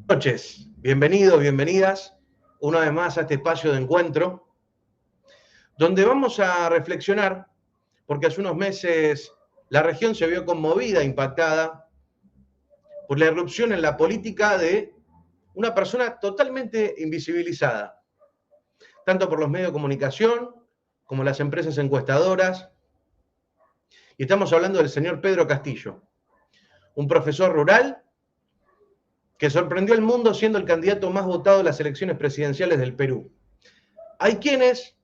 Noches, bienvenidos, bienvenidas una vez más a este espacio de encuentro, donde vamos a reflexionar, porque hace unos meses la región se vio conmovida, impactada por la irrupción en la política de una persona totalmente invisibilizada, tanto por los medios de comunicación como las empresas encuestadoras, y estamos hablando del señor Pedro Castillo, un profesor rural que sorprendió al mundo siendo el candidato más votado en las elecciones presidenciales del Perú. Hay quienes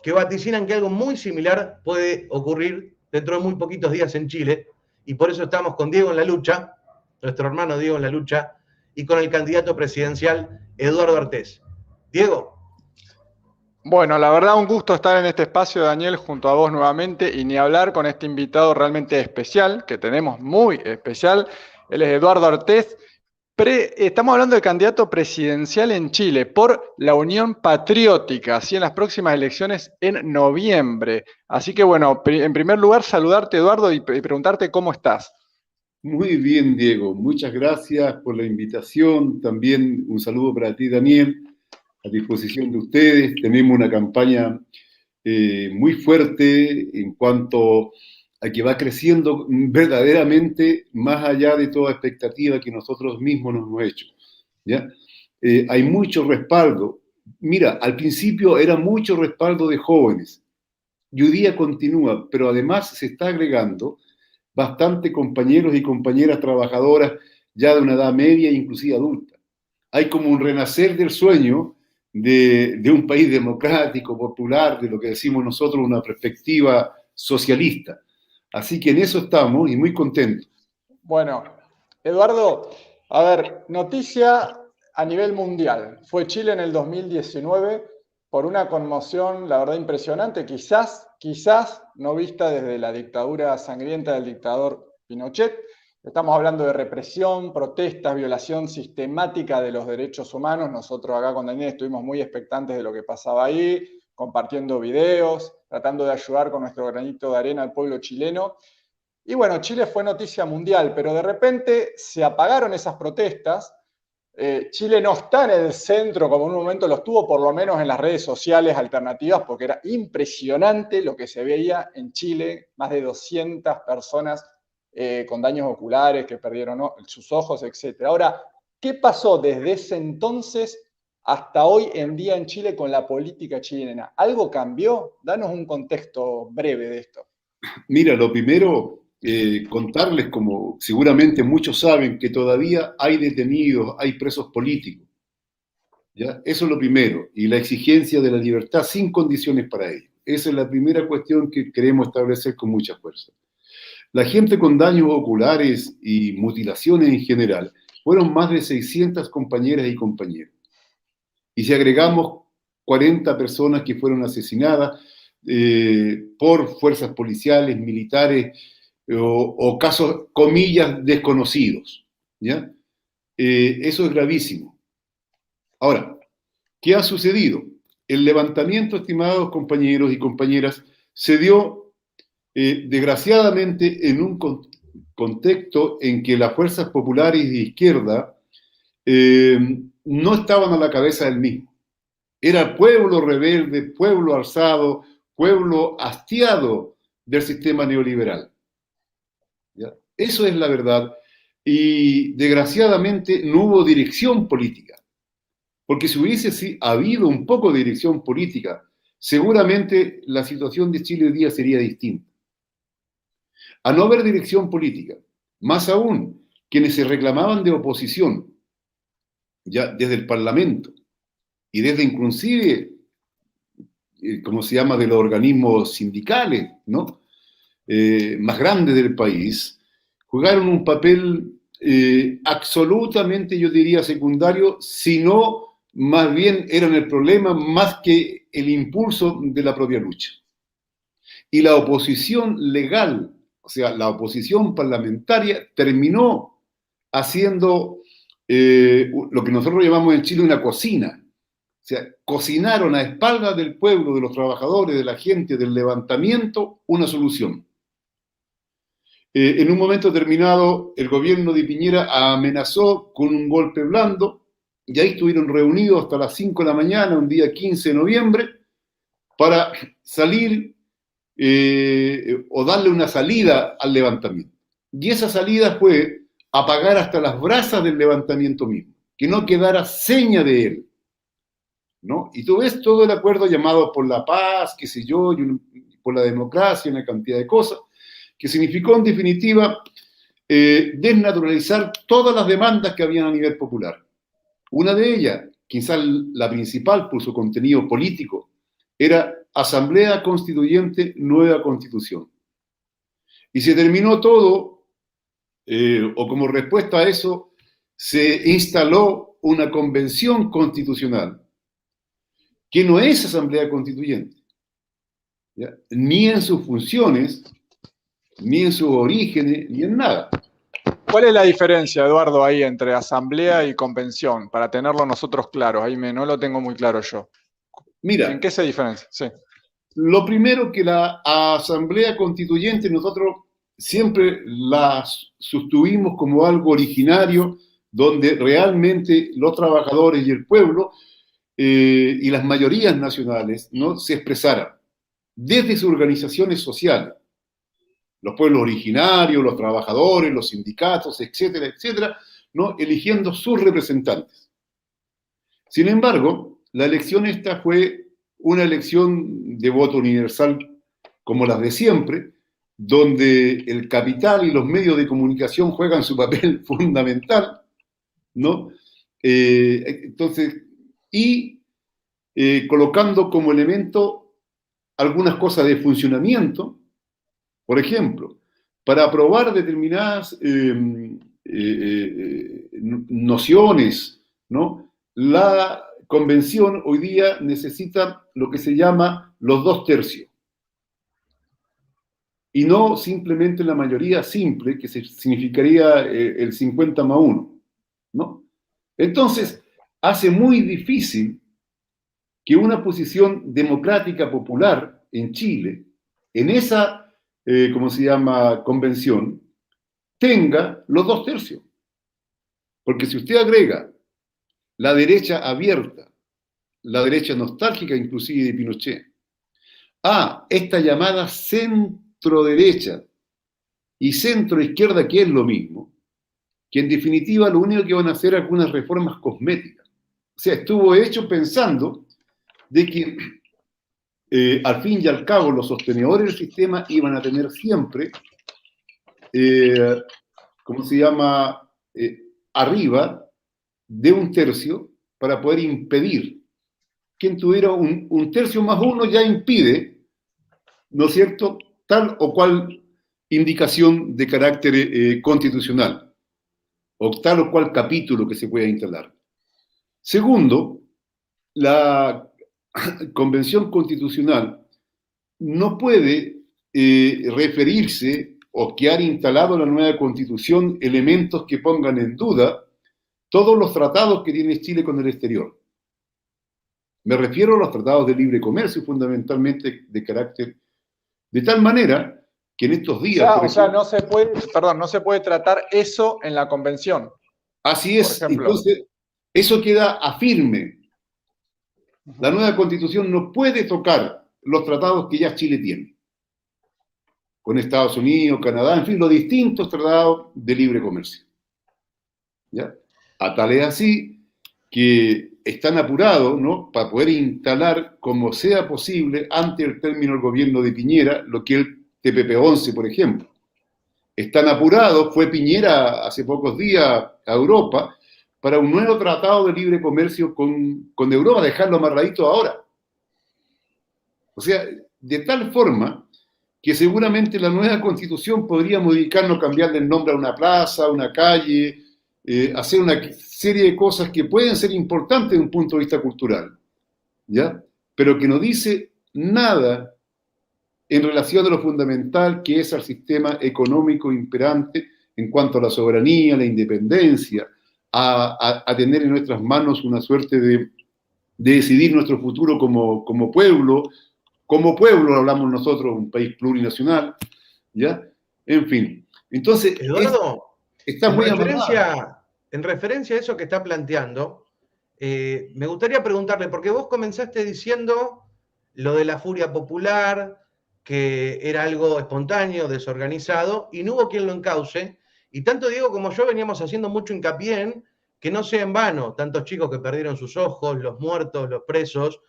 que vaticinan que algo muy similar puede ocurrir dentro de muy poquitos días en Chile, y por eso estamos con Diego en la lucha, nuestro hermano Diego en la lucha, y con el candidato presidencial Eduardo Artés. Diego. Bueno, la verdad un gusto estar en este espacio, Daniel, junto a vos nuevamente y ni hablar con este invitado realmente especial, que tenemos muy especial. Él es Eduardo Artés. Estamos hablando del candidato presidencial en Chile por la Unión Patriótica, así en las próximas elecciones en noviembre. Así que bueno, en primer lugar saludarte, Eduardo, y preguntarte cómo estás. Muy bien, Diego. Muchas gracias por la invitación. También un saludo para ti, Daniel, a disposición de ustedes. Tenemos una campaña muy fuerte en cuanto a que va creciendo verdaderamente más allá de toda expectativa que nosotros mismos nos hemos hecho. ¿Ya? Hay mucho respaldo. Mira, al principio era mucho respaldo de jóvenes y hoy día continúa, pero además se está agregando bastante compañeros y compañeras trabajadoras ya de una edad media e inclusive adulta. Hay como un renacer del sueño de un país democrático, popular, de lo que decimos nosotros, una perspectiva socialista. Así que en eso estamos y muy contentos. Bueno, Eduardo, a ver, noticia a nivel mundial. Fue Chile en el 2019 por una conmoción, la verdad, impresionante, quizás no vista desde la dictadura sangrienta del dictador Pinochet. Estamos hablando de represión, protestas, violación sistemática de los derechos humanos. Nosotros acá con Daniel estuvimos muy expectantes de lo que pasaba ahí, compartiendo videos, tratando de ayudar con nuestro granito de arena al pueblo chileno. Y bueno, Chile fue noticia mundial, pero de repente se apagaron esas protestas. Chile no está en el centro como en un momento lo estuvo, por lo menos en las redes sociales alternativas, porque era impresionante lo que se veía en Chile, más de 200 personas con daños oculares que perdieron, ¿no?, sus ojos, etc. Ahora, ¿qué pasó desde ese entonces hasta hoy en día en Chile con la política chilena? ¿Algo cambió? Danos un contexto breve de esto. Mira, lo primero, contarles, como seguramente muchos saben, que todavía hay detenidos, hay presos políticos. ¿Ya? Eso es lo primero, y la exigencia de la libertad sin condiciones para ello. Esa es la primera cuestión que queremos establecer con mucha fuerza. La gente con daños oculares y mutilaciones en general fueron más de 600 compañeras y compañeros. Y si agregamos 40 personas que fueron asesinadas por fuerzas policiales, militares o casos, comillas, desconocidos, ¿ya? Eso es gravísimo. Ahora, ¿qué ha sucedido? El levantamiento, estimados compañeros y compañeras, se dio desgraciadamente en un contexto en que las fuerzas populares de izquierda no estaban a la cabeza del mismo. Era pueblo rebelde, pueblo alzado, pueblo hastiado del sistema neoliberal. ¿Ya? Eso es la verdad. Y desgraciadamente no hubo dirección política. Porque si hubiese habido un poco de dirección política, seguramente la situación de Chile hoy día sería distinta. A no haber dirección política, más aún, quienes se reclamaban de oposición, ya desde el Parlamento y desde inclusive, ¿cómo se llama?, de los organismos sindicales, ¿no?, más grandes del país, jugaron un papel absolutamente, yo diría, secundario, sino más bien eran el problema más que el impulso de la propia lucha. Y la oposición legal, o sea, la oposición parlamentaria, terminó haciendo lo que nosotros llamamos en Chile una cocina. O sea, cocinaron a espaldas del pueblo, de los trabajadores, de la gente, del levantamiento, una solución. En un momento determinado, el gobierno de Piñera amenazó con un golpe blando, y ahí estuvieron reunidos hasta las 5 de la mañana, un día 15 de noviembre, para salir o darle una salida al levantamiento. Y esa salida fue apagar hasta las brasas del levantamiento mismo, que no quedara seña de él, ¿no? Y tú ves todo el acuerdo llamado por la paz, qué sé yo, por la democracia, una cantidad de cosas, que significó en definitiva desnaturalizar todas las demandas que habían a nivel popular. Una de ellas, quizás la principal por su contenido político, era Asamblea Constituyente, nueva Constitución. Y se terminó todo, o como respuesta a eso, se instaló una convención constitucional, que no es Asamblea Constituyente, ¿ya? Ni en sus funciones, ni en sus orígenes, ni en nada. ¿Cuál es la diferencia, Eduardo, ahí entre asamblea y convención? Para tenerlo nosotros claros, ahí no lo tengo muy claro yo. Mira, ¿En qué se diferencia? Sí. Lo primero, que la Asamblea Constituyente nosotros siempre la sostuvimos como algo originario, donde realmente los trabajadores y el pueblo y las mayorías nacionales, ¿no?, se expresaran desde sus organizaciones sociales, los pueblos originarios, los trabajadores, los sindicatos, etcétera, etcétera, ¿no?, eligiendo sus representantes. Sin embargo, la elección esta fue una elección de voto universal como las de siempre, donde el capital y los medios de comunicación juegan su papel fundamental, ¿no? Entonces, colocando como elemento algunas cosas de funcionamiento, por ejemplo, para aprobar determinadas nociones, ¿no? La convención hoy día necesita lo que se llama los 2/3, y no simplemente la mayoría simple, que significaría el 50+1, ¿no? Entonces, hace muy difícil que una posición democrática popular en Chile, en esa, ¿cómo se llama?, convención, tenga los 2/3. Porque si usted agrega la derecha abierta, la derecha nostálgica inclusive de Pinochet, a esta llamada centro-derecha y centro-izquierda, que es lo mismo, que en definitiva lo único que van a hacer es algunas reformas cosméticas. O sea, estuvo hecho pensando de que al fin y al cabo los sostenedores del sistema iban a tener siempre, ¿cómo se llama?, arriba de 1/3 para poder impedir. Quien tuviera un 1/3+1 ya impide, ¿no es cierto?, tal o cual indicación de carácter constitucional, o tal o cual capítulo que se pueda instalar. Segundo, la Convención Constitucional no puede referirse o quedar instalado en la nueva Constitución elementos que pongan en duda todos los tratados que tiene Chile con el exterior. Me refiero a los tratados de libre comercio, fundamentalmente de carácter, de tal manera que en estos días... O sea, no se puede tratar eso en la convención. Así es, entonces eso queda firme. La nueva Constitución no puede tocar los tratados que ya Chile tiene, con Estados Unidos, Canadá, en fin, los distintos tratados de libre comercio, ¿ya? A tal es así que están apurados, ¿no?, para poder instalar como sea posible antes del término del gobierno de Piñera, lo que es el TPP-11, por ejemplo. Están apurados, fue Piñera hace pocos días a Europa para un nuevo tratado de libre comercio con Europa, dejarlo amarradito ahora. O sea, de tal forma que seguramente la nueva Constitución podría modificarlo, cambiarle el nombre a una plaza, a una calle, hacer una serie de cosas que pueden ser importantes desde un punto de vista cultural, ¿ya? Pero que no dice nada en relación a lo fundamental que es el sistema económico imperante en cuanto a la soberanía, la independencia, a tener en nuestras manos una suerte de decidir nuestro futuro como pueblo. Como pueblo hablamos nosotros, un país plurinacional, ¿ya? En fin. Entonces, Eduardo, está muy amarrado. en referencia a eso que está planteando, me gustaría preguntarle, porque vos comenzaste diciendo lo de la furia popular, que era algo espontáneo, desorganizado, y no hubo quien lo encauce. Y tanto Diego como yo veníamos haciendo mucho hincapié en que no sea en vano, tantos chicos que perdieron sus ojos, los muertos, los presos,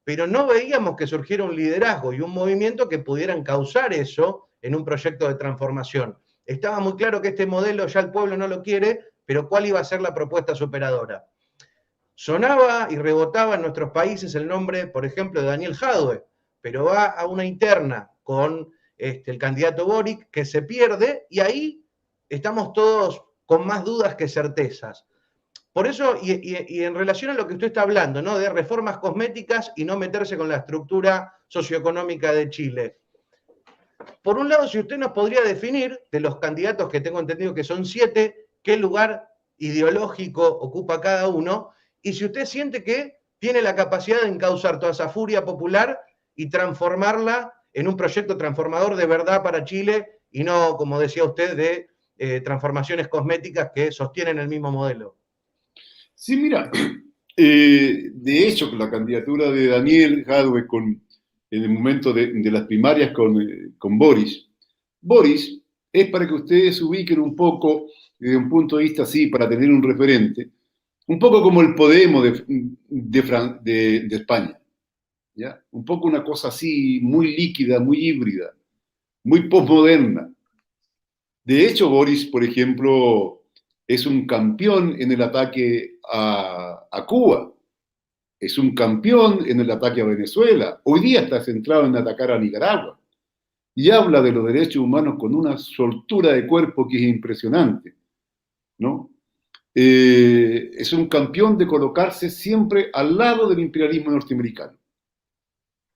pero no veíamos que surgiera un liderazgo y un movimiento que pudieran causar eso en un proyecto de transformación. Estaba muy claro que este modelo ya el pueblo no lo quiere, pero ¿cuál iba a ser la propuesta superadora? Sonaba y rebotaba en nuestros países el nombre, por ejemplo, de Daniel Jadue, pero va a una interna con el candidato Boric que se pierde y ahí estamos todos con más dudas que certezas. Por eso, y en relación a lo que usted está hablando, ¿no? De reformas cosméticas y no meterse con la estructura socioeconómica de Chile. Por un lado, si usted nos podría definir, de los candidatos que tengo entendido que son 7, qué lugar ideológico ocupa cada uno, y si usted siente que tiene la capacidad de encauzar toda esa furia popular y transformarla en un proyecto transformador de verdad para Chile y no, como decía usted, de transformaciones cosméticas que sostienen el mismo modelo. Sí, mira, de hecho, la candidatura de Daniel Jadwe en el momento de las primarias con Boris es para que ustedes se ubiquen un poco desde un punto de vista así, para tener un referente, un poco como el Podemos de España, ¿ya? Un poco una cosa así, muy líquida, muy híbrida, muy postmoderna. De hecho, Boris, por ejemplo, es un campeón en el ataque a Cuba, es un campeón en el ataque a Venezuela, hoy día está centrado en atacar a Nicaragua y habla de los derechos humanos con una soltura de cuerpo que es impresionante, ¿no? Es un campeón de colocarse siempre al lado del imperialismo norteamericano,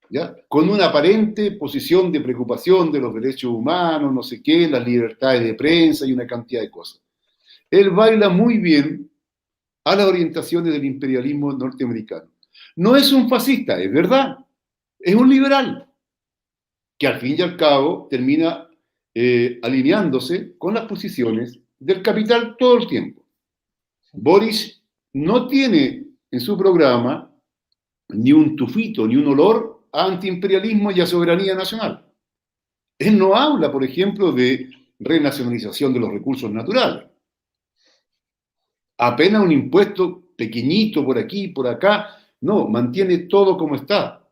¿ya? Con una aparente posición de preocupación de los derechos humanos, no sé qué, las libertades de prensa y una cantidad de cosas. Él baila muy bien a las orientaciones del imperialismo norteamericano. No es un fascista, es verdad, es un liberal, que al fin y al cabo termina alineándose con las posiciones del capital todo el tiempo. Boris no tiene en su programa ni un tufito, ni un olor a antiimperialismo y a soberanía nacional. Él no habla, por ejemplo, de renacionalización de los recursos naturales. Apenas un impuesto pequeñito por aquí, por acá, no, mantiene todo como está.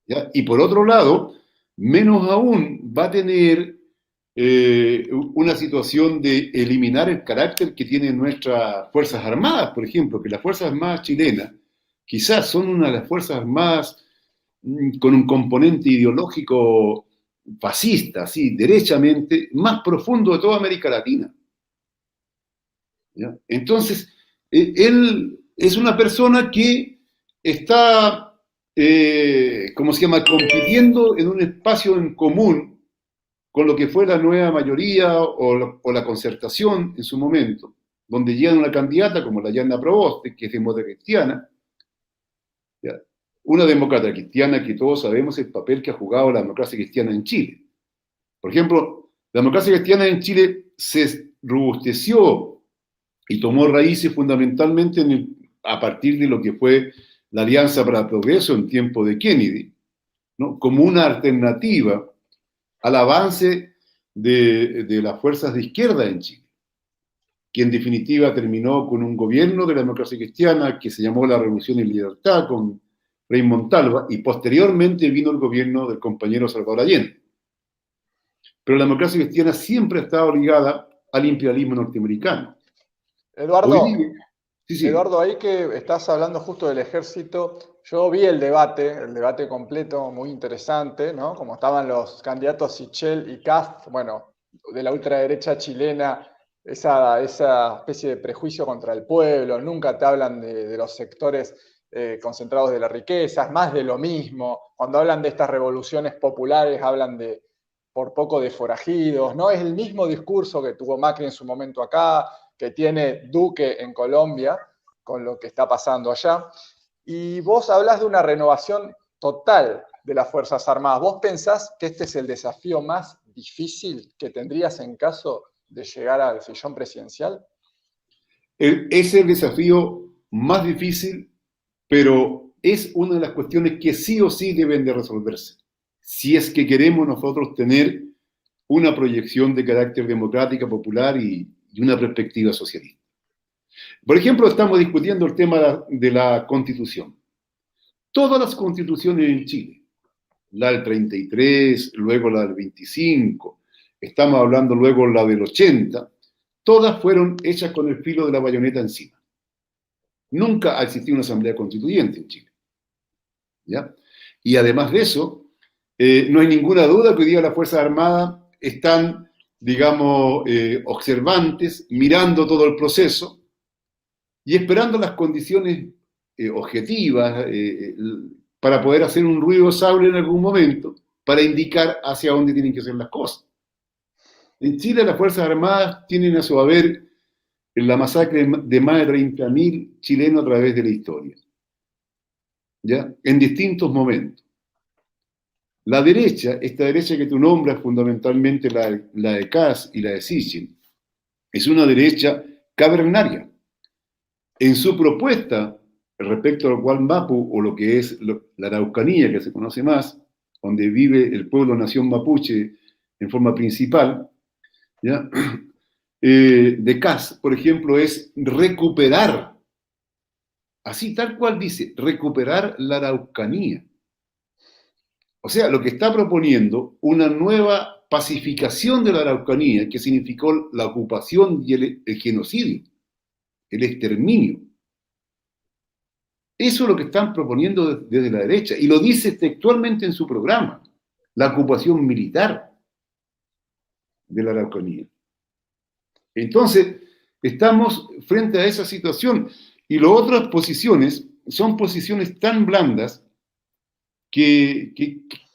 ¿Ya? Y por otro lado, menos aún va a tener una situación de eliminar el carácter que tienen nuestras Fuerzas Armadas, por ejemplo, que las Fuerzas Armadas chilenas quizás son una de las Fuerzas Armadas con un componente ideológico fascista, así, derechamente, más profundo de toda América Latina. ¿Ya? Entonces, él es una persona que está, ¿cómo se llama?, compitiendo en un espacio en común con lo que fue la nueva mayoría o la concertación en su momento, donde llega una candidata como la Yanna Proboste, que es demócrata cristiana, ¿ya? Una demócrata cristiana que todos sabemos el papel que ha jugado la democracia cristiana en Chile. Por ejemplo, la democracia cristiana en Chile se robusteció y tomó raíces fundamentalmente a partir de lo que fue la Alianza para el Progreso en tiempo de Kennedy, ¿no? Como una alternativa al avance de las fuerzas de izquierda en Chile, que en definitiva terminó con un gobierno de la democracia cristiana que se llamó la Revolución y Libertad con Frei Montalva, y posteriormente vino el gobierno del compañero Salvador Allende. Pero la democracia cristiana siempre ha estado ligada al imperialismo norteamericano. Eduardo, sí, sí. Eduardo, ahí que estás hablando justo del ejército, yo vi el debate completo, muy interesante, ¿no? Como estaban los candidatos Sichel y Kast, bueno, de la ultraderecha chilena, esa especie de prejuicio contra el pueblo, nunca te hablan de los sectores concentrados de la riqueza, es más de lo mismo. Cuando hablan de estas revoluciones populares, hablan por poco de forajidos, ¿no? Es el mismo discurso que tuvo Macri en su momento acá, que tiene Duque en Colombia, con lo que está pasando allá. Y vos hablás de una renovación total. de las Fuerzas Armadas. ¿Vos pensás que este es el desafío más difícil que tendrías en caso de llegar al sillón presidencial? Es el desafío más difícil, pero es una de las cuestiones que sí o sí deben de resolverse. Si es que queremos nosotros tener una proyección de carácter democrática, popular y una perspectiva socialista. Por ejemplo, estamos discutiendo el tema de la Constitución. Todas las constituciones en Chile, la del 33, luego la del 25, estamos hablando luego la del 80, todas fueron hechas con el filo de la bayoneta encima. Nunca ha existido una asamblea constituyente en Chile. ¿Ya? Y además de eso, no hay ninguna duda que hoy día las Fuerzas Armadas están, digamos, observantes, mirando todo el proceso y esperando las condiciones objetivas para poder hacer un ruido de sable en algún momento para indicar hacia dónde tienen que ser las cosas. En Chile las Fuerzas Armadas tienen a su haber la masacre de más de 30.000 chilenos a través de la historia, ¿ya? En distintos momentos. La derecha, esta derecha que tú nombras, fundamentalmente la de Kass y la de Sitchin, es una derecha cavernaria. En su propuesta respecto al Guan Mapu, o lo que es la Araucanía, que se conoce más, donde vive el pueblo nación mapuche en forma principal, ¿ya? De Kass, por ejemplo, es recuperar, así tal cual dice, recuperar la Araucanía. O sea, lo que está proponiendo una nueva pacificación de la Araucanía, que significó la ocupación y el genocidio, el exterminio. Eso es lo que están proponiendo desde la derecha, y lo dice textualmente en su programa, la ocupación militar de la Araucanía. Entonces, estamos frente a esa situación, y las otras posiciones son posiciones tan blandas que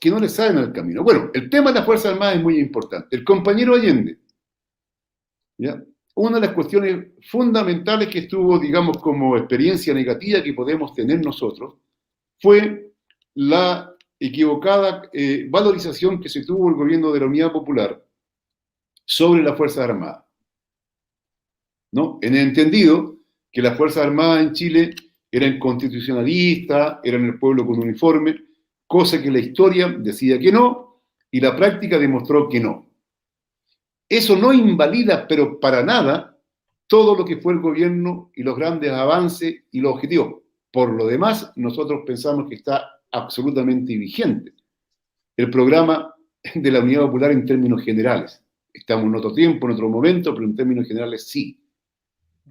no le salen al camino. Bueno, el tema de las Fuerzas Armadas es muy importante. El compañero Allende, ¿ya? Una de las cuestiones fundamentales que estuvo, digamos, como experiencia negativa que podemos tener nosotros, fue la equivocada valorización que se tuvo el gobierno de la Unidad Popular sobre las Fuerzas Armadas, ¿no? En el entendido que las Fuerzas Armadas en Chile eran constitucionalistas, eran el pueblo con uniforme, cosa que la historia decía que no, y la práctica demostró que no. Eso no invalida, pero para nada, todo lo que fue el gobierno y los grandes avances y los objetivos. Por lo demás, nosotros pensamos que está absolutamente vigente el programa de la Unidad Popular en términos generales. Estamos en otro tiempo, en otro momento, pero en términos generales sí.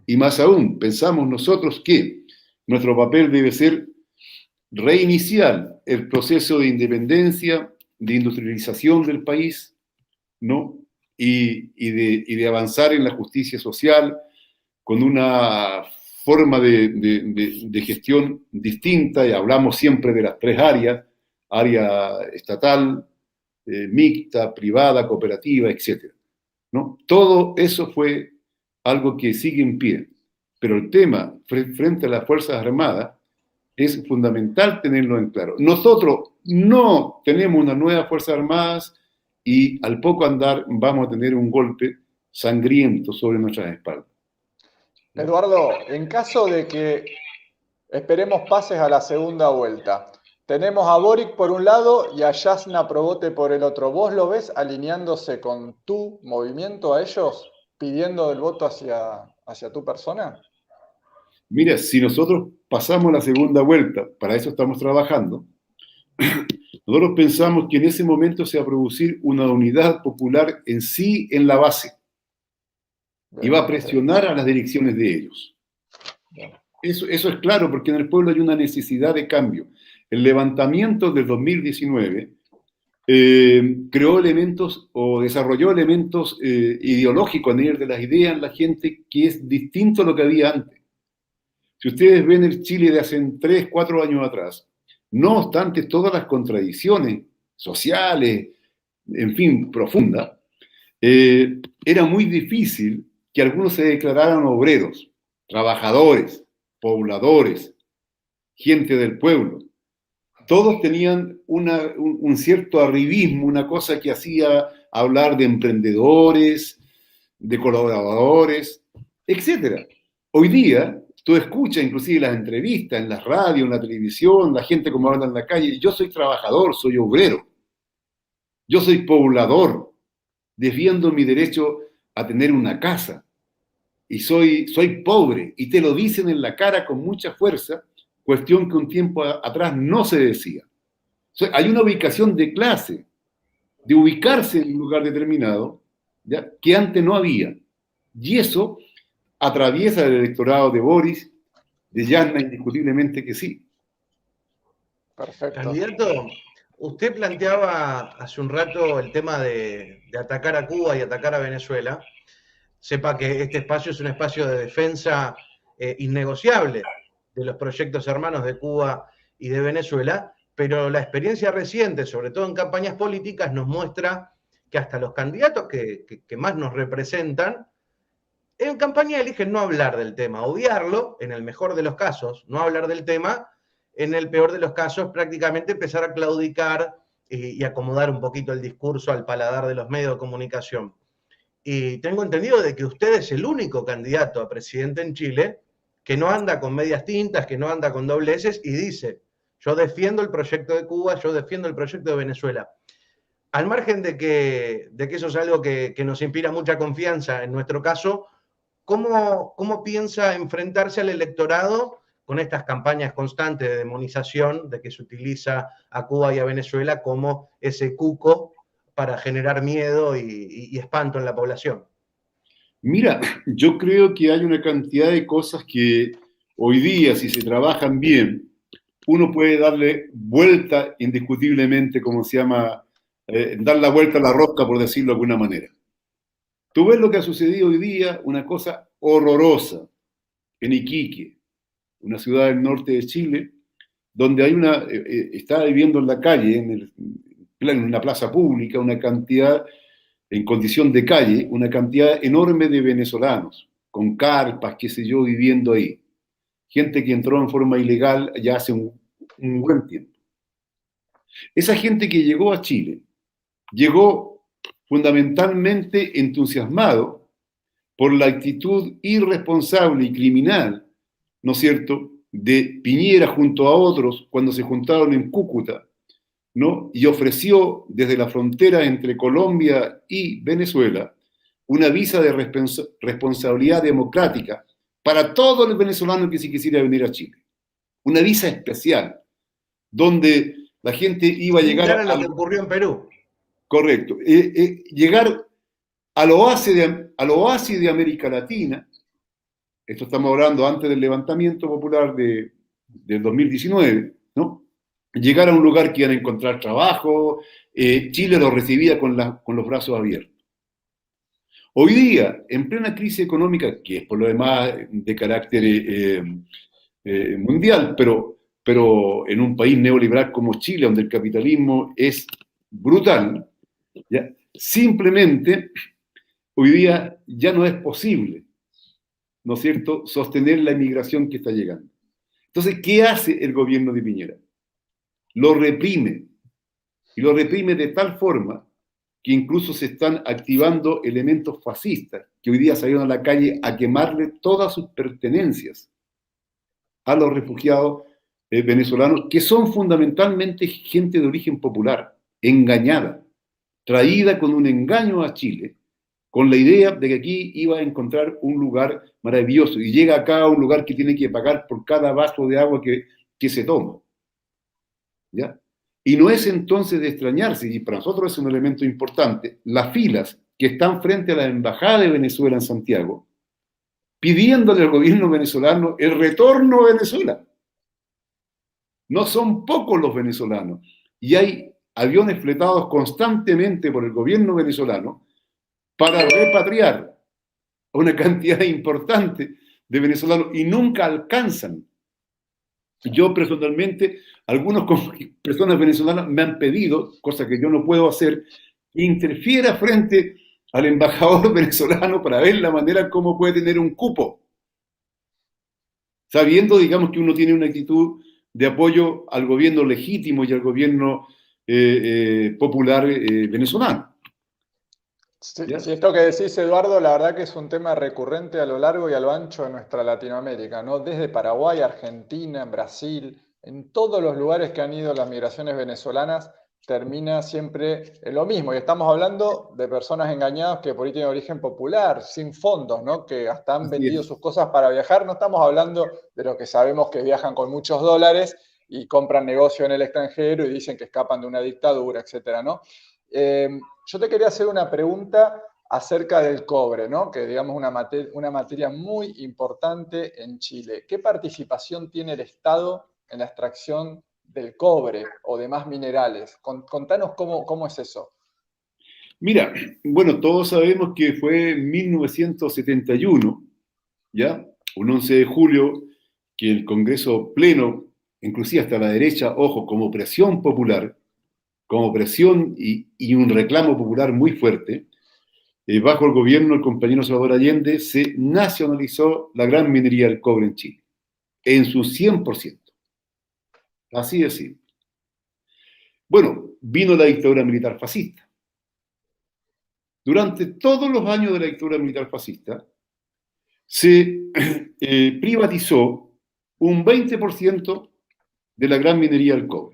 Y más aún, pensamos nosotros que nuestro papel debe ser reiniciar el proceso de independencia, de industrialización del país, ¿no? Y de avanzar en la justicia social con una forma de gestión distinta, y hablamos siempre de las tres áreas, área estatal, mixta, privada, cooperativa, etc., ¿no? Todo eso fue algo que sigue en pie, pero el tema frente a las Fuerzas Armadas es fundamental tenerlo en claro. Nosotros no tenemos una nueva Fuerzas Armadas y al poco andar vamos a tener un golpe sangriento sobre nuestras espaldas. Eduardo, en caso de que esperemos pases a la segunda vuelta, tenemos a Boric por un lado y a Jasna Proboste por el otro. ¿Vos lo ves alineándose con tu movimiento a ellos, pidiendo el voto hacia tu persona? Mira, si nosotros pasamos la segunda vuelta, para eso estamos trabajando, nosotros pensamos que en ese momento se va a producir una unidad popular en sí, en la base, y va a presionar a las direcciones de ellos. Eso es claro, porque en el pueblo hay una necesidad de cambio. El levantamiento del 2019 creó elementos o desarrolló elementos ideológicos a nivel de las ideas en la gente que es distinto a lo que había antes. Si ustedes ven el Chile de hace 3, 4 años atrás, no obstante todas las contradicciones sociales, en fin, profundas, era muy difícil que algunos se declararan obreros, trabajadores, pobladores, gente del pueblo. todos tenían un cierto arribismo, una cosa que hacía hablar de emprendedores, de colaboradores, etc. Hoy día, tú escuchas inclusive las entrevistas en la radio, en la televisión, la gente como habla en la calle. Yo soy trabajador, soy obrero, yo soy poblador, defiendo mi derecho a tener una casa y soy pobre, y te lo dicen en la cara con mucha fuerza, cuestión que un tiempo atrás no se decía. O sea, hay una ubicación de clase, de ubicarse en un lugar determinado, ¿ya?, que antes no había. Y eso atraviesa el electorado de Boris, de Yasna, indiscutiblemente que sí. Perfecto. Candidato, usted planteaba hace un rato el tema de atacar a Cuba y atacar a Venezuela. Sepa que este espacio es un espacio de defensa innegociable de los proyectos hermanos de Cuba y de Venezuela, pero la experiencia reciente, sobre todo en campañas políticas, nos muestra que hasta los candidatos que más nos representan, en campaña eligen no hablar del tema, obviarlo, en el mejor de los casos, no hablar del tema, en el peor de los casos, prácticamente empezar a claudicar y acomodar un poquito el discurso al paladar de los medios de comunicación. Y tengo entendido de que usted es el único candidato a presidente en Chile que no anda con medias tintas, que no anda con dobleces y dice, yo defiendo el proyecto de Cuba, yo defiendo el proyecto de Venezuela. Al margen de que eso es algo que nos inspira mucha confianza, en nuestro caso, ¿cómo piensa enfrentarse al electorado con estas campañas constantes de demonización, de que se utiliza a Cuba y a Venezuela como ese cuco para generar miedo y espanto en la población? Mira, yo creo que hay una cantidad de cosas que hoy día, si se trabajan bien, uno puede darle vuelta indiscutiblemente, como se llama, dar la vuelta a la rosca, por decirlo de alguna manera. Tú ves lo que ha sucedido hoy día, una cosa horrorosa en Iquique, una ciudad del norte de Chile, donde hay está viviendo en la calle, en una plaza pública, una cantidad, en condición de calle, una cantidad enorme de venezolanos, con carpas, qué sé yo, viviendo ahí. Gente que entró en forma ilegal ya hace un buen tiempo. Esa gente que llegó a Chile, llegó fundamentalmente entusiasmado por la actitud irresponsable y criminal, ¿no es cierto?, de Piñera junto a otros cuando se juntaron en Cúcuta, ¿no?, y ofreció desde la frontera entre Colombia y Venezuela una visa de responsabilidad democrática para todo el venezolano que se quisiera venir a Chile. Una visa especial, donde la gente iba a llegar a lo que ocurrió en Perú. Correcto. Llegar al oasis de América Latina. Esto estamos hablando antes del levantamiento popular del 2019, ¿no? Llegar a un lugar que iban a encontrar trabajo, Chile los recibía con los brazos abiertos. Hoy día, en plena crisis económica, que es por lo demás de carácter mundial, pero en un país neoliberal como Chile, donde el capitalismo es brutal, ¿ya?, simplemente hoy día ya no es posible, ¿no es cierto?, sostener la inmigración que está llegando. Entonces, ¿qué hace el gobierno de Piñera? Lo reprime, y lo reprime de tal forma que incluso se están activando elementos fascistas que hoy día salieron a la calle a quemarle todas sus pertenencias a los refugiados venezolanos, que son fundamentalmente gente de origen popular, engañada, traída con un engaño a Chile, con la idea de que aquí iba a encontrar un lugar maravilloso, y llega acá a un lugar que tiene que pagar por cada vaso de agua que se toma, ¿ya? Y no es entonces de extrañarse, y para nosotros es un elemento importante, las filas que están frente a la Embajada de Venezuela en Santiago, pidiéndole al gobierno venezolano el retorno a Venezuela. No son pocos los venezolanos, y hay aviones fletados constantemente por el gobierno venezolano para repatriar a una cantidad importante de venezolanos, y nunca alcanzan. Yo personalmente, algunas personas venezolanas me han pedido, cosa que yo no puedo hacer, que interfiera frente al embajador venezolano para ver la manera como puede tener un cupo, sabiendo, digamos, que uno tiene una actitud de apoyo al gobierno legítimo y al gobierno popular venezolano. Sí, sí, esto que decís, Eduardo, la verdad que es un tema recurrente a lo largo y a lo ancho de nuestra Latinoamérica, ¿no? Desde Paraguay, Argentina, Brasil, en todos los lugares que han ido las migraciones venezolanas, termina siempre en lo mismo. Y estamos hablando de personas engañadas que por ahí tienen origen popular, sin fondos, ¿no? Que hasta han vendido sus cosas para viajar. No estamos hablando de los que sabemos que viajan con muchos dólares y compran negocio en el extranjero y dicen que escapan de una dictadura, etcétera, ¿no? Yo te quería hacer una pregunta acerca del cobre, ¿no? Que digamos una materia muy importante en Chile. ¿Qué participación tiene el Estado en la extracción del cobre o demás minerales? Contanos cómo es eso. Mira, bueno, todos sabemos que fue en 1971, ¿ya? Un 11 de julio, que el Congreso Pleno, inclusive hasta la derecha, ojo, como presión popular, como presión y un reclamo popular muy fuerte, bajo el gobierno del compañero Salvador Allende, se nacionalizó la gran minería del cobre en Chile, en su 100%. Así de simple. Bueno, vino la dictadura militar fascista. Durante todos los años de la dictadura militar fascista, se privatizó un 20% de la gran minería del cobre.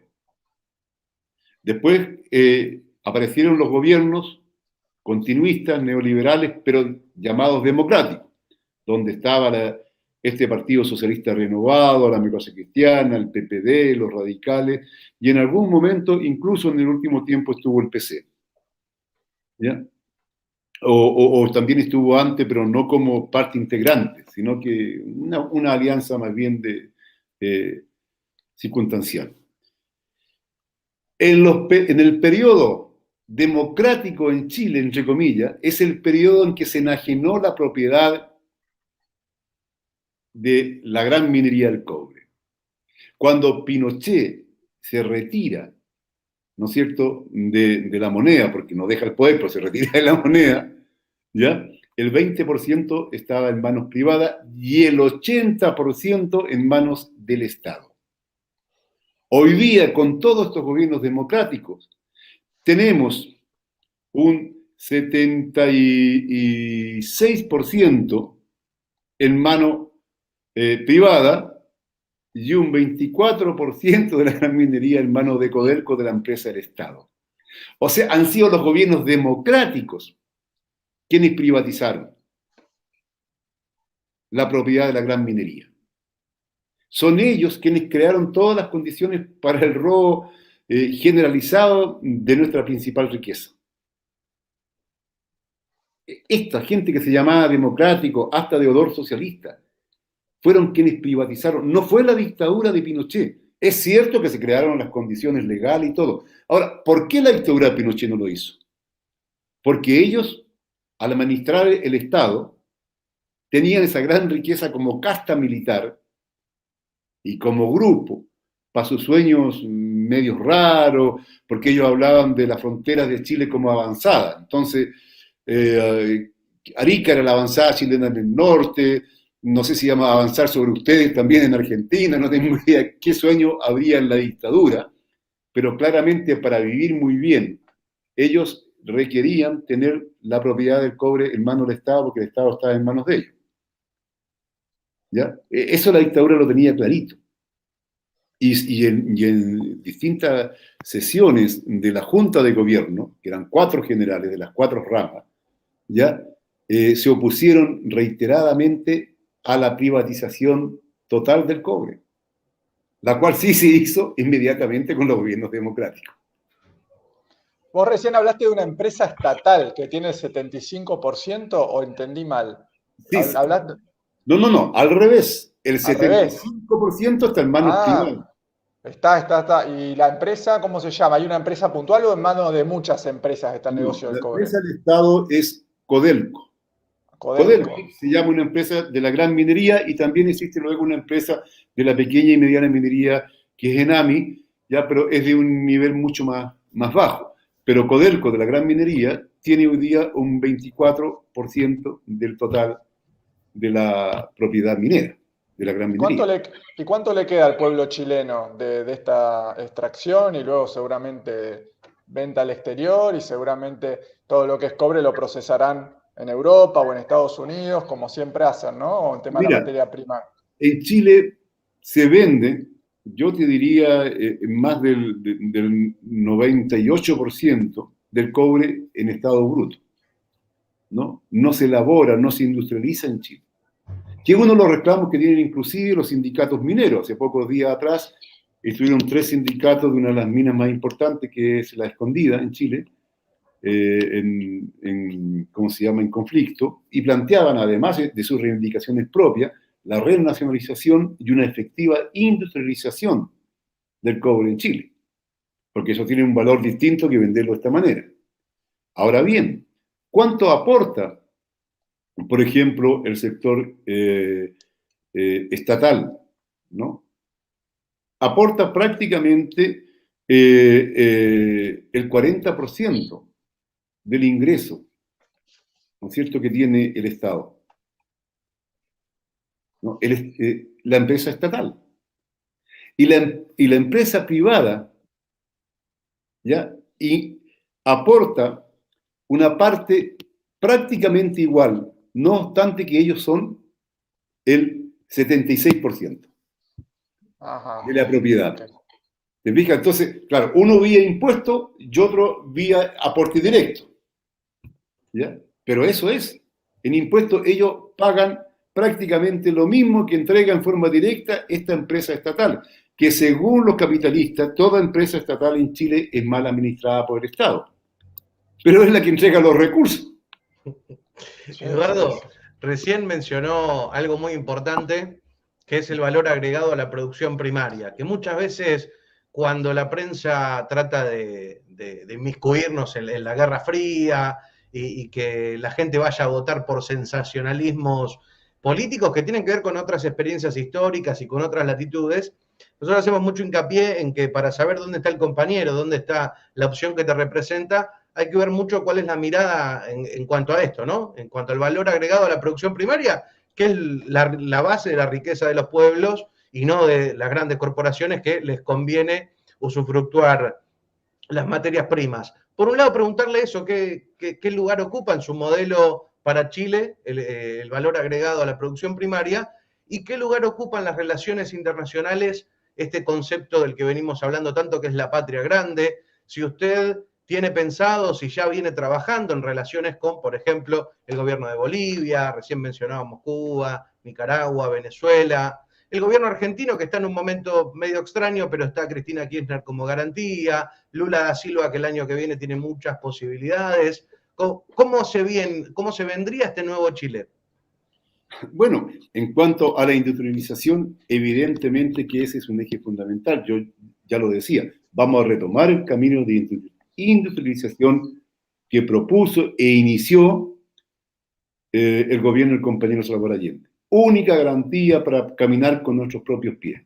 Después aparecieron los gobiernos continuistas, neoliberales, pero llamados democráticos, donde estaba este Partido Socialista Renovado, la Democracia Cristiana, el PPD, los radicales, y en algún momento, incluso en el último tiempo, estuvo el PC. ¿Ya? O también estuvo antes, pero no como parte integrante, sino que una alianza más bien circunstancial. En el periodo democrático en Chile, entre comillas, es el periodo en que se enajenó la propiedad de la gran minería del cobre. Cuando Pinochet se retira, ¿no es cierto?, de la moneda, porque no deja el poder, pero se retira de la moneda, ¿ya? El 20% estaba en manos privadas y el 80% en manos del Estado. Hoy día, con todos estos gobiernos democráticos, tenemos un 76% en mano privada y un 24% de la gran minería en manos de Codelco, de la empresa del Estado. O sea, han sido los gobiernos democráticos quienes privatizaron la propiedad de la gran minería. Son ellos quienes crearon todas las condiciones para el robo generalizado de nuestra principal riqueza. Esta gente que se llamaba democrático, hasta de odor socialista, fueron quienes privatizaron. No fue la dictadura de Pinochet. Es cierto que se crearon las condiciones legales y todo. Ahora, ¿por qué la dictadura de Pinochet no lo hizo? Porque ellos, al administrar el Estado, tenían esa gran riqueza como casta militar y como grupo, para sus sueños medios raros, porque ellos hablaban de las fronteras de Chile como avanzada. Entonces, Arica era la avanzada chilena en el norte, no sé si llama avanzar sobre ustedes también en Argentina, no tengo idea qué sueño habría en la dictadura, pero claramente para vivir muy bien, ellos requerían tener la propiedad del cobre en manos del Estado, porque el Estado estaba en manos de ellos. ¿Ya? Eso la dictadura lo tenía clarito. Y en distintas sesiones de la Junta de Gobierno, que eran 4 generales de las 4 ramas, ¿ya? Se opusieron reiteradamente a la privatización total del cobre, la cual sí se hizo inmediatamente con los gobiernos democráticos. Vos recién hablaste de una empresa estatal que tiene el 75%, ¿o entendí mal? Sí, ¿Hablaste? No, al revés. El Al revés. 75% está en manos privadas. Está. ¿Y la empresa cómo se llama? ¿Hay una empresa puntual o en manos de muchas empresas está el negocio del cobre? La empresa del Estado es Codelco. Codelco se llama una empresa de la gran minería y también existe luego una empresa de la pequeña y mediana minería que es Enami, ya, pero es de un nivel mucho más bajo. Pero Codelco de la gran minería tiene hoy día un 24% del total de la propiedad minera. de la gran ¿Y cuánto minería. cuánto le queda al pueblo chileno de esta extracción y luego seguramente venta al exterior y seguramente todo lo que es cobre lo procesarán en Europa o en Estados Unidos, como siempre hacen, ¿no? O en tema de la Mira, materia prima. en Chile se vende, yo te diría, más del 98% del cobre en estado bruto, ¿no? No se elabora, no se industrializa en Chile. Que es uno de los reclamos que tienen inclusive los sindicatos mineros. Hace pocos días atrás estuvieron 3 sindicatos de una de las minas más importantes, que es La Escondida, en Chile, ¿cómo se llama?, en conflicto, y planteaban, además de sus reivindicaciones propias, la renacionalización y una efectiva industrialización del cobre en Chile, porque eso tiene un valor distinto que venderlo de esta manera. Ahora bien, ¿cuánto aporta, por ejemplo, el sector estatal, ¿no? Aporta prácticamente el 40% del ingreso, ¿no es cierto?, que tiene el Estado, ¿no? La empresa estatal. Y la empresa privada, ¿ya? Y aporta una parte prácticamente igual, no obstante que ellos son el 76% Ajá, de la propiedad. ok. ¿Te fijas? Entonces, claro, uno vía impuesto y otro vía aporte directo, ¿ya? Pero eso es. En impuestos ellos pagan prácticamente lo mismo que entrega en forma directa esta empresa estatal, que según los capitalistas, toda empresa estatal en Chile es mal administrada por el Estado, pero es la que entrega los recursos. Sí, Eduardo, recién mencionó algo muy importante, que es el valor agregado a la producción primaria, que muchas veces cuando la prensa trata de inmiscuirnos en la Guerra Fría y que la gente vaya a votar por sensacionalismos políticos que tienen que ver con otras experiencias históricas y con otras latitudes, nosotros hacemos mucho hincapié en que para saber dónde está el compañero, dónde está la opción que te representa, hay que ver mucho cuál es la mirada en cuanto a esto, ¿no? En cuanto al valor agregado a la producción primaria, que es la base de la riqueza de los pueblos y no de las grandes corporaciones que les conviene usufructuar las materias primas. Por un lado, preguntarle eso, ¿qué lugar ocupa en su modelo para Chile el valor agregado a la producción primaria? ¿Y qué lugar ocupa en las relaciones internacionales este concepto del que venimos hablando tanto, que es la patria grande? Si usted tiene pensado, si ya viene trabajando en relaciones con, por ejemplo, el gobierno de Bolivia, recién mencionábamos Cuba, Nicaragua, Venezuela, el gobierno argentino, que está en un momento medio extraño, pero está Cristina Kirchner como garantía, Lula da Silva, que el año que viene tiene muchas posibilidades. ¿Cómo se vendría este nuevo Chile? Bueno, en cuanto a la industrialización, evidentemente que ese es un eje fundamental. Yo ya lo decía, vamos a retomar el camino de industrialización que propuso e inició el gobierno del compañero Salvador Allende. Única garantía para caminar con nuestros propios pies.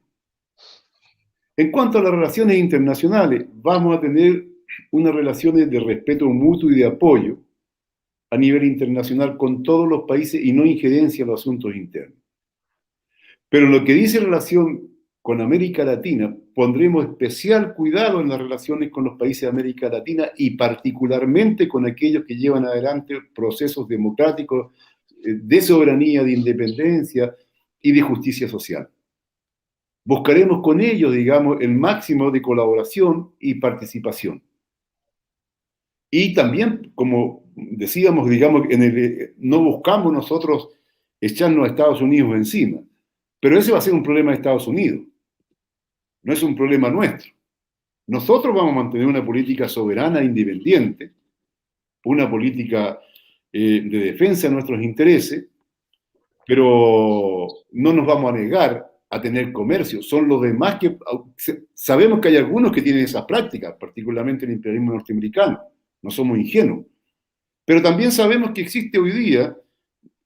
En cuanto a las relaciones internacionales, vamos a tener unas relaciones de respeto mutuo y de apoyo a nivel internacional con todos los países y no injerencia en los asuntos internos. Pero lo que dice relación con América Latina, pondremos especial cuidado en las relaciones con los países de América Latina y particularmente con aquellos que llevan adelante procesos democráticos de soberanía, de independencia y de justicia social. Buscaremos con ellos, digamos, el máximo de colaboración y participación. Y también, como decíamos, digamos, no buscamos nosotros echarnos a Estados Unidos encima, pero ese va a ser un problema de Estados Unidos, no es un problema nuestro. Nosotros vamos a mantener una política soberana e independiente, una política de defensa de nuestros intereses, pero no nos vamos a negar a tener comercio. Son los demás que... Sabemos que hay algunos que tienen esas prácticas, particularmente el imperialismo norteamericano, no somos ingenuos. Pero también sabemos que existe hoy día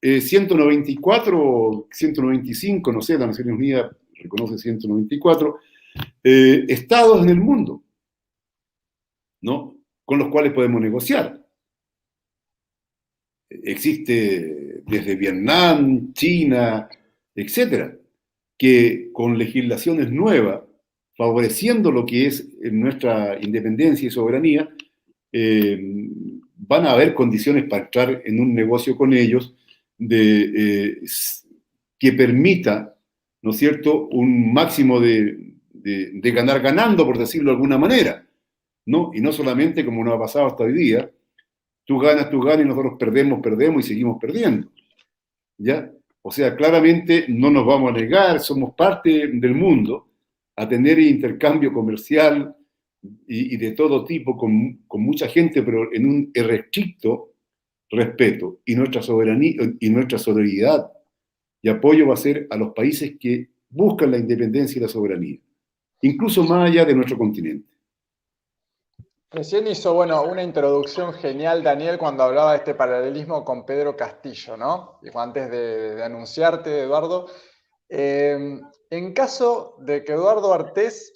194 o 195, no sé, la Naciones Unidas reconoce 194, estados en el mundo, ¿no?, con los cuales podemos negociar. Existe desde Vietnam, China, etcétera. que con legislaciones nuevas, favoreciendo lo que es nuestra independencia y soberanía, van a haber condiciones para entrar en un negocio con ellos que permita, ¿no es cierto?, un máximo de ganar ganando, por decirlo de alguna manera, ¿no? Y no solamente como nos ha pasado hasta hoy día, tú ganas y nosotros perdemos y seguimos perdiendo, ¿ya? O sea, claramente no nos vamos a negar, somos parte del mundo, a tener intercambio comercial y de todo tipo con mucha gente, pero en un irrestricto respeto. Y nuestra soberanía y nuestra solidaridad y apoyo va a ser a los países que buscan la independencia y la soberanía, incluso más allá de nuestro continente. Recién hizo, bueno, una introducción genial, Daniel, cuando hablaba de este paralelismo con Pedro Castillo, ¿no? Y antes de anunciarte, Eduardo, en caso de que Eduardo Artés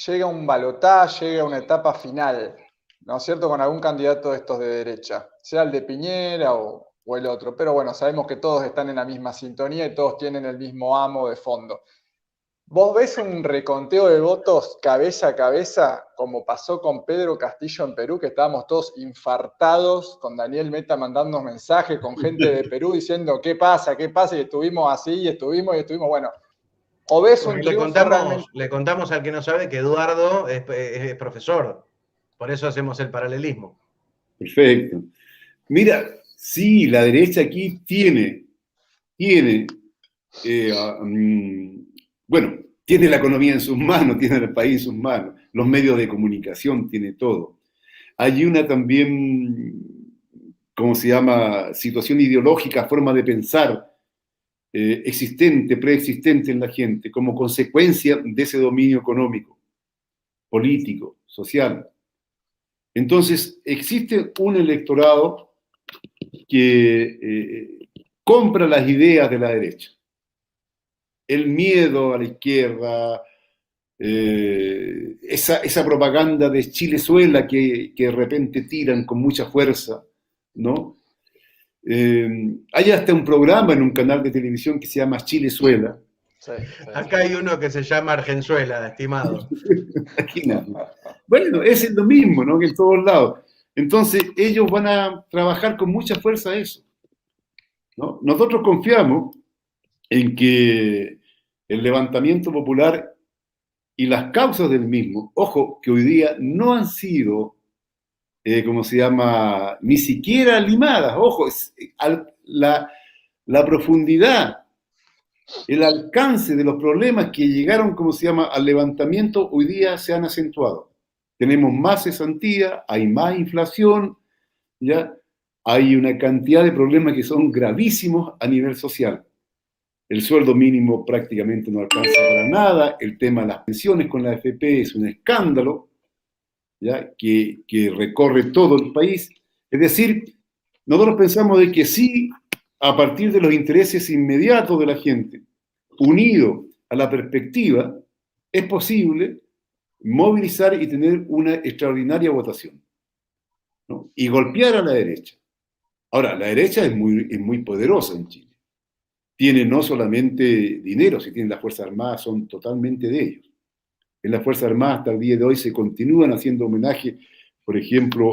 llegue a un balotaje, llegue a una etapa final, ¿no es cierto?, con algún candidato de estos de derecha, sea el de Piñera o el otro, pero bueno, sabemos que todos están en la misma sintonía y todos tienen el mismo amo de fondo. ¿Vos ves un reconteo de votos cabeza a cabeza, como pasó con Pedro Castillo en Perú, que estábamos todos infartados, con Daniel Meta mandando mensajes, con gente de Perú diciendo qué pasa, y estuvimos así, y estuvimos, bueno. ¿O ves un triunfo realmente? Le contamos al que no sabe que Eduardo es profesor, por eso hacemos el paralelismo. Perfecto. Mira, sí, la derecha aquí tiene bueno, tiene la economía en sus manos, tiene el país en sus manos, los medios de comunicación, tiene todo. Hay una también, ¿cómo se llama?, situación ideológica, forma de pensar preexistente en la gente, como consecuencia de ese dominio económico, político, social. Entonces, existe un electorado que compra las ideas de la derecha. El miedo a la izquierda, esa propaganda de Chilezuela que de repente tiran con mucha fuerza, ¿no? Hay hasta un programa en un canal de televisión que se llama Chilezuela. Sí. Acá hay uno que se llama Argenzuela, estimado. Imagínate. Bueno, es lo mismo, ¿no?, que en todos lados. Entonces, ellos van a trabajar con mucha fuerza eso, ¿no? Nosotros confiamos en que el levantamiento popular y las causas del mismo, ojo, que hoy día no han sido, ¿cómo se llama?, ni siquiera limadas, ojo, la profundidad, el alcance de los problemas que llegaron, ¿cómo se llama?, al levantamiento, hoy día se han acentuado. Tenemos más cesantía, hay más inflación, ¿ya? Hay una cantidad de problemas que son gravísimos a nivel social. El sueldo mínimo prácticamente no alcanza para nada, el tema de las pensiones con la AFP es un escándalo, ¿ya?, que recorre todo el país. Es decir, nosotros pensamos de que sí, a partir de los intereses inmediatos de la gente, unido a la perspectiva, es posible movilizar y tener una extraordinaria votación, ¿no?, y golpear a la derecha. Ahora, la derecha es muy poderosa en Chile. Tiene no solamente dinero, si tienen las Fuerzas Armadas, son totalmente de ellos. En las Fuerzas Armadas hasta el día de hoy se continúan haciendo homenaje, por ejemplo,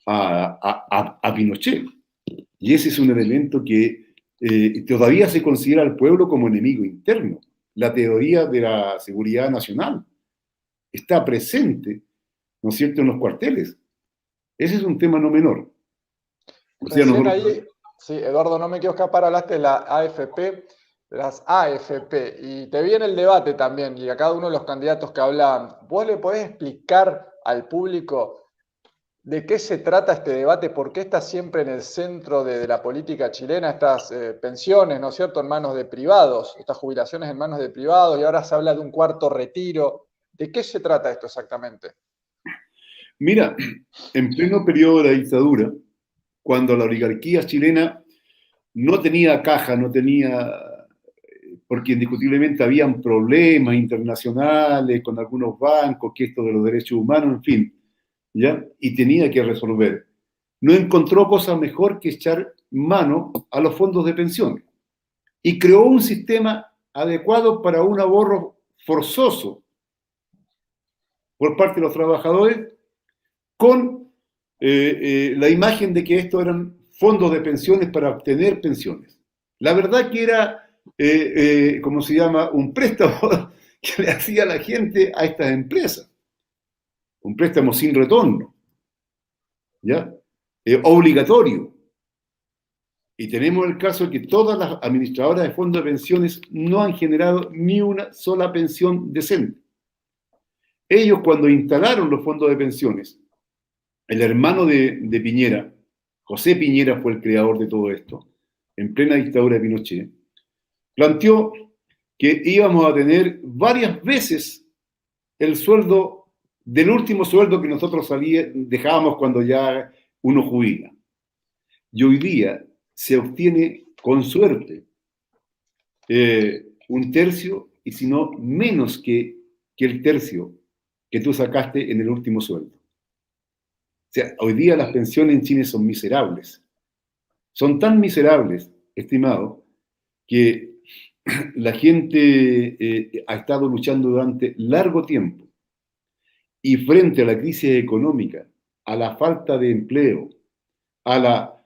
a Pinochet. Y ese es un elemento que todavía se considera al pueblo como enemigo interno. La teoría de la seguridad nacional está presente, ¿no es cierto?, en los cuarteles. Ese es un tema no menor. O sea, Sí, Eduardo, no me quiero escapar, hablaste de la AFP, de las AFP, y te vi en el debate también, y a cada uno de los candidatos que hablaban. ¿Vos le podés explicar al público de qué se trata este debate? ¿Por qué está siempre en el centro de la política chilena estas pensiones, ¿no es cierto?, en manos de privados, estas jubilaciones en manos de privados, y ahora se habla de un cuarto retiro? ¿De qué se trata esto exactamente? Mira, en pleno periodo de la dictadura, cuando la oligarquía chilena no tenía caja, porque indiscutiblemente habían problemas internacionales con algunos bancos, que esto de los derechos humanos, en fin, ¿ya?, y tenía que resolver. No encontró cosa mejor que echar mano a los fondos de pensiones y creó un sistema adecuado para un ahorro forzoso por parte de los trabajadores, con la imagen de que estos eran fondos de pensiones para obtener pensiones. La verdad que era, ¿cómo se llama?, un préstamo que le hacía la gente a estas empresas. Un préstamo sin retorno, ¿ya? Obligatorio. Y tenemos el caso de que todas las administradoras de fondos de pensiones no han generado ni una sola pensión decente. Ellos, cuando instalaron los fondos de pensiones, el hermano de Piñera, José Piñera, fue el creador de todo esto, en plena dictadura de Pinochet, planteó que íbamos a tener varias veces el sueldo del último sueldo que nosotros dejábamos cuando ya uno jubila. Y hoy día se obtiene con suerte un tercio, y si no menos que el tercio que tú sacaste en el último sueldo. O sea, hoy día las pensiones en Chile son miserables. Son tan miserables, estimado, que la gente ha estado luchando durante largo tiempo, y frente a la crisis económica, a la falta de empleo, a la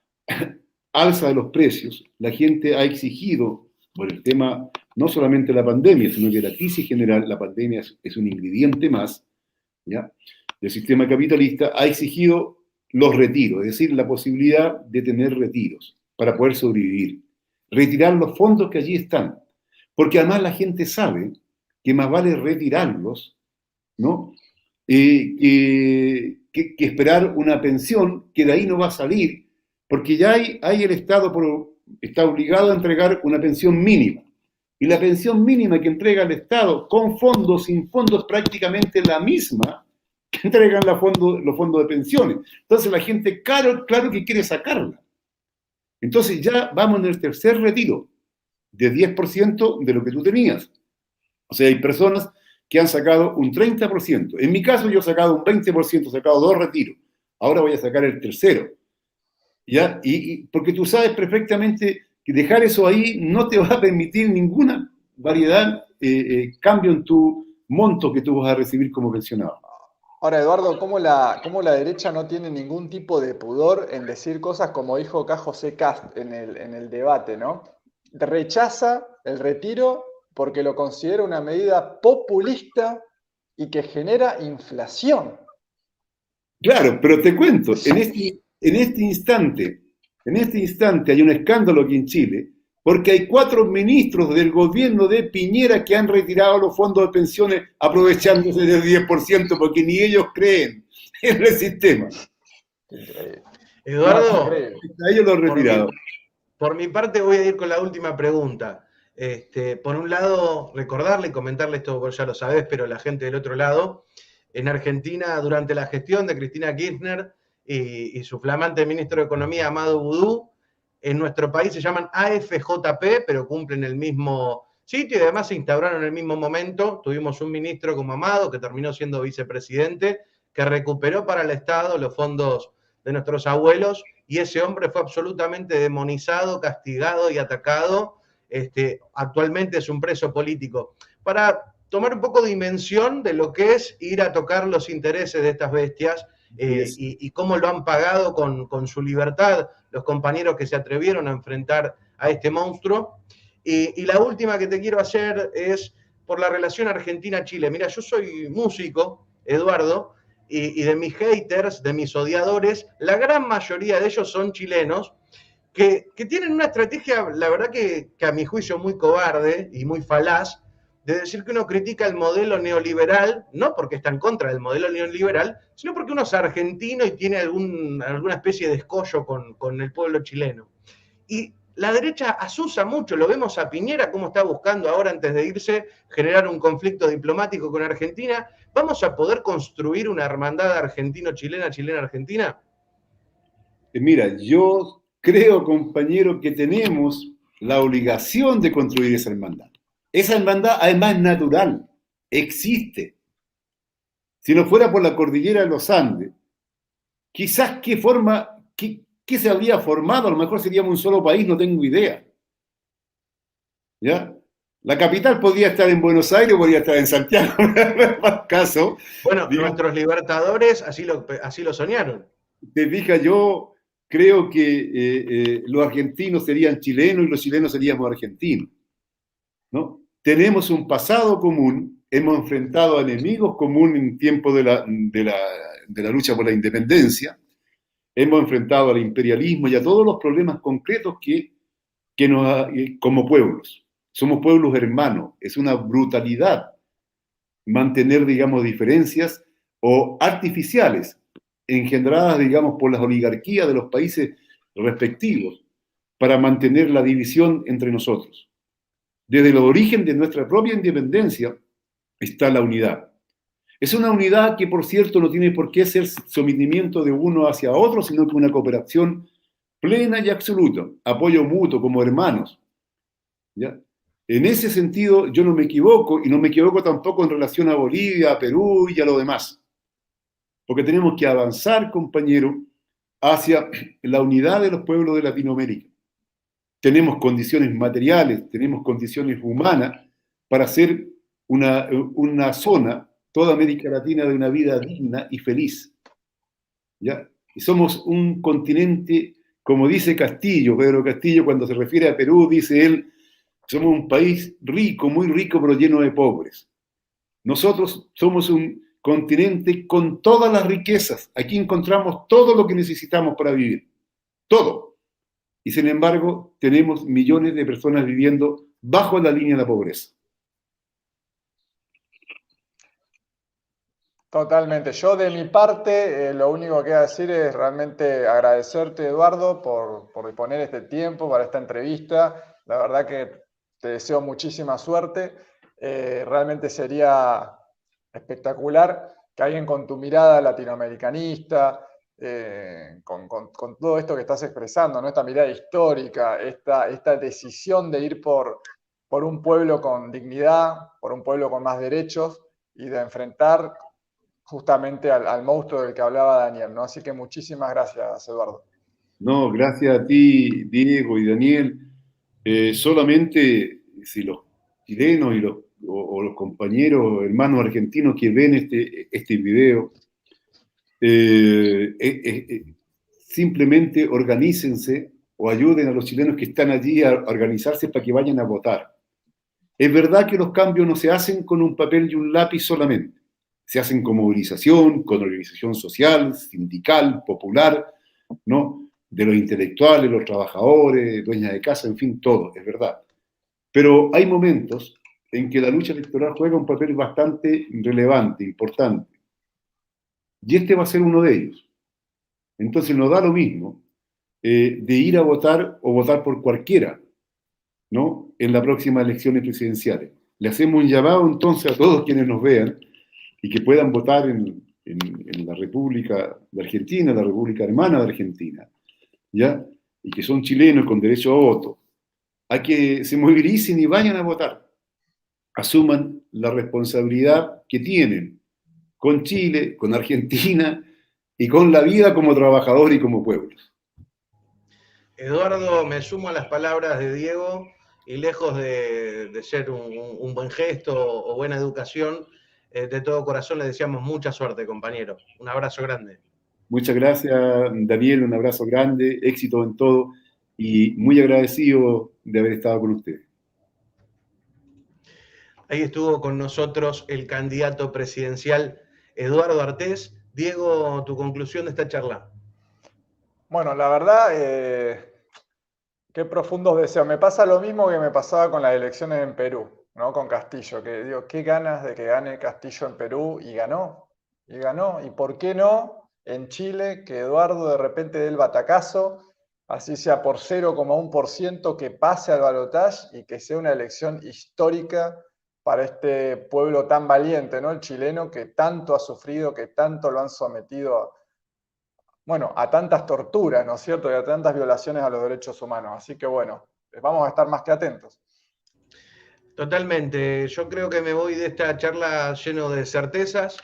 alza de los precios, la gente ha exigido, por el tema no solamente de la pandemia, sino que la crisis general, la pandemia es un ingrediente más, ¿ya?, del sistema capitalista, ha exigido los retiros, es decir, la posibilidad de tener retiros para poder sobrevivir, retirar los fondos que allí están, porque además la gente sabe que más vale retirarlos, ¿no?, que esperar una pensión que de ahí no va a salir, porque ya hay el Estado está obligado a entregar una pensión mínima. Y la pensión mínima que entrega el Estado, con fondos, sin fondos, prácticamente la misma que entregan los fondos de pensiones. Entonces la gente, claro que quiere sacarla. Entonces ya vamos en el tercer retiro, de 10% de lo que tú tenías. O sea, hay personas que han sacado un 30%. En mi caso yo he sacado un 20%, he sacado 2 retiros. Ahora voy a sacar el tercero. ¿Ya? Porque tú sabes perfectamente que dejar eso ahí no te va a permitir ninguna variedad, cambio en tu monto que tú vas a recibir como pensionado. Ahora, Eduardo, ¿cómo la derecha no tiene ningún tipo de pudor en decir cosas como dijo acá José Cast en el debate, ¿no? Rechaza el retiro porque lo considera una medida populista y que genera inflación. Claro, pero te cuento, en este instante hay un escándalo aquí en Chile, porque hay 4 ministros del gobierno de Piñera que han retirado los fondos de pensiones aprovechándose del 10%, porque ni ellos creen en el sistema. Eduardo, a ellos lo han retirado. Por mi parte voy a ir con la última pregunta. Por un lado, recordarle y comentarle esto, vos ya lo sabés, pero la gente del otro lado, en Argentina, durante la gestión de Cristina Kirchner y su flamante ministro de Economía, Amado Boudou, en nuestro país se llaman AFJP, pero cumplen el mismo sitio y además se instauraron en el mismo momento. Tuvimos un ministro como Amado, que terminó siendo vicepresidente, que recuperó para el Estado los fondos de nuestros abuelos, y ese hombre fue absolutamente demonizado, castigado y atacado. Actualmente es un preso político. Para tomar un poco de dimensión de lo que es ir a tocar los intereses de estas bestias, y cómo lo han pagado con su libertad los compañeros que se atrevieron a enfrentar a este monstruo. Y la última que te quiero hacer es por la relación Argentina-Chile. Mira, yo soy músico, Eduardo, y de mis haters, de mis odiadores, la gran mayoría de ellos son chilenos, que tienen una estrategia, la verdad que a mi juicio muy cobarde y muy falaz, de decir que uno critica el modelo neoliberal, no porque está en contra del modelo neoliberal, sino porque uno es argentino y tiene alguna especie de escollo con el pueblo chileno. Y la derecha asusa mucho, lo vemos a Piñera, cómo está buscando ahora, antes de irse, generar un conflicto diplomático con Argentina. ¿Vamos a poder construir una hermandad argentino-chilena, chilena-argentina? Mira, yo creo, compañero, que tenemos la obligación de construir esa hermandad. Esa hermandad, además, es natural, existe. Si no fuera por la cordillera de los Andes, quizás qué se habría formado, a lo mejor seríamos un solo país, no tengo idea. ¿Ya? La capital podría estar en Buenos Aires o podría estar en Santiago, en más caso. Bueno, Digamos, nuestros libertadores así lo soñaron. te fijas, yo creo que los argentinos serían chilenos y los chilenos seríamos argentinos, ¿no? Tenemos un pasado común, hemos enfrentado a enemigos comunes en tiempo de la lucha por la independencia, hemos enfrentado al imperialismo y a todos los problemas concretos que nos, como pueblos. Somos pueblos hermanos, es una brutalidad mantener, digamos, diferencias o artificiales engendradas, digamos, por las oligarquías de los países respectivos para mantener la división entre nosotros. Desde el origen de nuestra propia independencia está la unidad. Es una unidad que, por cierto, no tiene por qué ser sometimiento de uno hacia otro, sino que una cooperación plena y absoluta, apoyo mutuo como hermanos. ¿Ya? En ese sentido, yo no me equivoco, y no me equivoco tampoco en relación a Bolivia, a Perú y a lo demás. Porque tenemos que avanzar, compañero, hacia la unidad de los pueblos de Latinoamérica. Tenemos condiciones materiales, tenemos condiciones humanas para hacer una zona, toda América Latina, de una vida digna y feliz. ¿Ya? Y somos un continente, como dice Castillo, Pedro Castillo, cuando se refiere a Perú, dice él, somos un país rico, muy rico, pero lleno de pobres. Nosotros somos un continente con todas las riquezas. Aquí encontramos todo lo que necesitamos para vivir. Todo. Y sin embargo, tenemos millones de personas viviendo bajo la línea de la pobreza. Totalmente. Yo de mi parte, lo único que voy a decir es realmente agradecerte, Eduardo, por disponer este tiempo para esta entrevista. La verdad que te deseo muchísima suerte. Realmente sería espectacular que alguien con tu mirada latinoamericanista, con todo esto que estás expresando, ¿no? Esta mirada histórica, esta decisión de ir por un pueblo con dignidad, por un pueblo con más derechos y de enfrentar justamente al monstruo del que hablaba Daniel, ¿no? Así que muchísimas gracias, Eduardo. No, gracias a ti, Diego y Daniel. Solamente si los chilenos y o los compañeros, hermanos argentinos que ven este video, simplemente organícense o ayuden a los chilenos que están allí a organizarse para que vayan a votar. Es verdad que los cambios no se hacen con un papel y un lápiz solamente. Se hacen con movilización, con organización social, sindical, popular, ¿no? De los intelectuales, los trabajadores, dueñas de casa, en fin, todo, es verdad. Pero hay momentos en que la lucha electoral juega un papel bastante relevante, importante. Y este va a ser uno de ellos. Entonces nos da lo mismo de ir a votar o votar por cualquiera, ¿no? En las próximas elecciones presidenciales. Le hacemos un llamado entonces a todos quienes nos vean y que puedan votar en la República de Argentina, la República Hermana de Argentina, ¿ya? Y que son chilenos con derecho a voto, a que se movilicen y vayan a votar. Asuman la responsabilidad que tienen con Chile, con Argentina y con la vida como trabajador y como pueblo. Eduardo, me sumo a las palabras de Diego y lejos de ser un buen gesto o buena educación, de todo corazón le deseamos mucha suerte, compañero. Un abrazo grande. Muchas gracias, Daniel, un abrazo grande, éxito en todo y muy agradecido de haber estado con ustedes. Ahí estuvo con nosotros el candidato presidencial Eduardo Artés. Diego, tu conclusión de esta charla. Bueno, la verdad, qué profundos deseos. Me pasa lo mismo que me pasaba con las elecciones en Perú, ¿no? Con Castillo, que digo, qué ganas de que gane Castillo en Perú, y ganó. ¿Y por qué no en Chile, que Eduardo de repente dé el batacazo, así sea por 0,1%, que pase al balotaje y que sea una elección histórica para este pueblo tan valiente, ¿no? El chileno, que tanto ha sufrido, que tanto lo han sometido a tantas torturas, ¿no es cierto? Y a tantas violaciones a los derechos humanos. Así que bueno, vamos a estar más que atentos. Totalmente. Yo creo que me voy de esta charla lleno de certezas,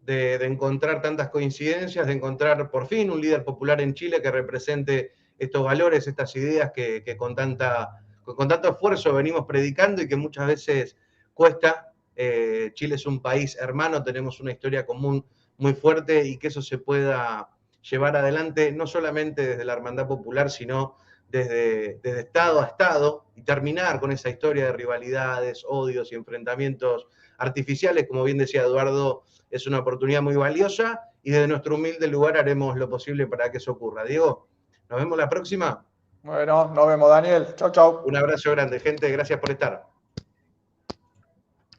de encontrar tantas coincidencias, de encontrar por fin un líder popular en Chile que represente estos valores, estas ideas que con tanta con tanto esfuerzo venimos predicando y que muchas veces cuesta. Chile es un país hermano, tenemos una historia común muy fuerte y que eso se pueda llevar adelante, no solamente desde la Hermandad Popular, sino desde Estado a Estado, y terminar con esa historia de rivalidades, odios y enfrentamientos artificiales, como bien decía Eduardo, es una oportunidad muy valiosa y desde nuestro humilde lugar haremos lo posible para que eso ocurra. Diego, nos vemos la próxima. Bueno, nos vemos, Daniel. Chau, chau. Un abrazo grande, gente, gracias por estar.